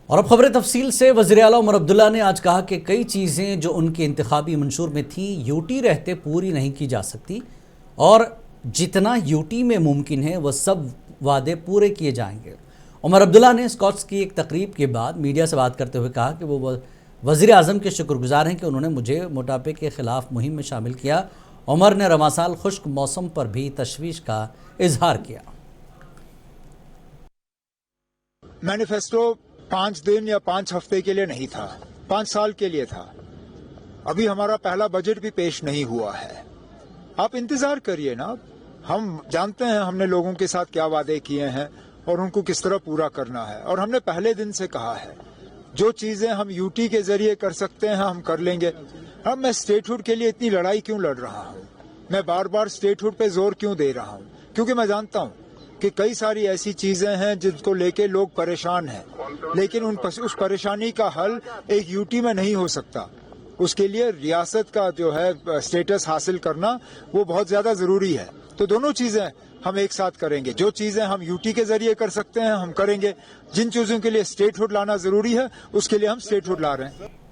اور اب خبریں تفصیل سے۔ وزیر اعلیٰ عمر عبداللہ نے آج کہا کہ کئی چیزیں جو ان کے انتخابی منشور میں تھیں یوٹی رہتے پوری نہیں کی جا سکتی، اور جتنا یوٹی میں ممکن ہے وہ سب وعدے پورے کیے جائیں گے۔ عمر عبداللہ نے اسکاٹس کی ایک تقریب کے بعد میڈیا سے بات کرتے ہوئے کہا کہ وہ وزیر اعظم کے شکر گزار ہیں کہ انہوں نے مجھے موٹاپے کے خلاف مہم میں شامل کیا۔ عمر نے رواں سال خشک موسم پر بھی تشویش کا اظہار کیا۔ مینیفیسٹو 5 دن یا 5 ہفتے کے لیے نہیں تھا، 5 سال کے لیے تھا۔ ابھی ہمارا پہلا بجٹ بھی پیش نہیں ہوا ہے۔ آپ انتظار کریے نا، ہم جانتے ہیں ہم نے لوگوں کے ساتھ کیا وعدے کیے ہیں اور ان کو کس طرح پورا کرنا ہے، اور ہم نے پہلے دن سے کہا ہے جو چیزیں ہم یوٹی کے ذریعے کر سکتے ہیں ہم کر لیں گے۔ اب میں اسٹیٹ ہوڈ کے لیے اتنی لڑائی کیوں لڑ رہا ہوں، میں بار بار اسٹیٹ ہوڈ پہ زور کیوں دے رہا ہوں؟ کیونکہ میں جانتا ہوں کہ کئی ساری ایسی چیزیں ہیں جن کو لے کے لوگ پریشان ہیں، لیکن اس پریشانی کا حل ایک یوٹی میں نہیں ہو سکتا۔ اس کے لیے ریاست کا جو ہے اسٹیٹس حاصل کرنا وہ بہت زیادہ ضروری ہے۔ تو دونوں چیزیں ہم ایک ساتھ کریں گے۔ جو چیزیں ہم یوٹی کے ذریعے کر سکتے ہیں ہم کریں گے، جن چیزوں کے لیے اسٹیٹ ہوڈ لانا ضروری ہے اس کے لیے ہم اسٹیٹ ہوڈ لا رہے ہیں۔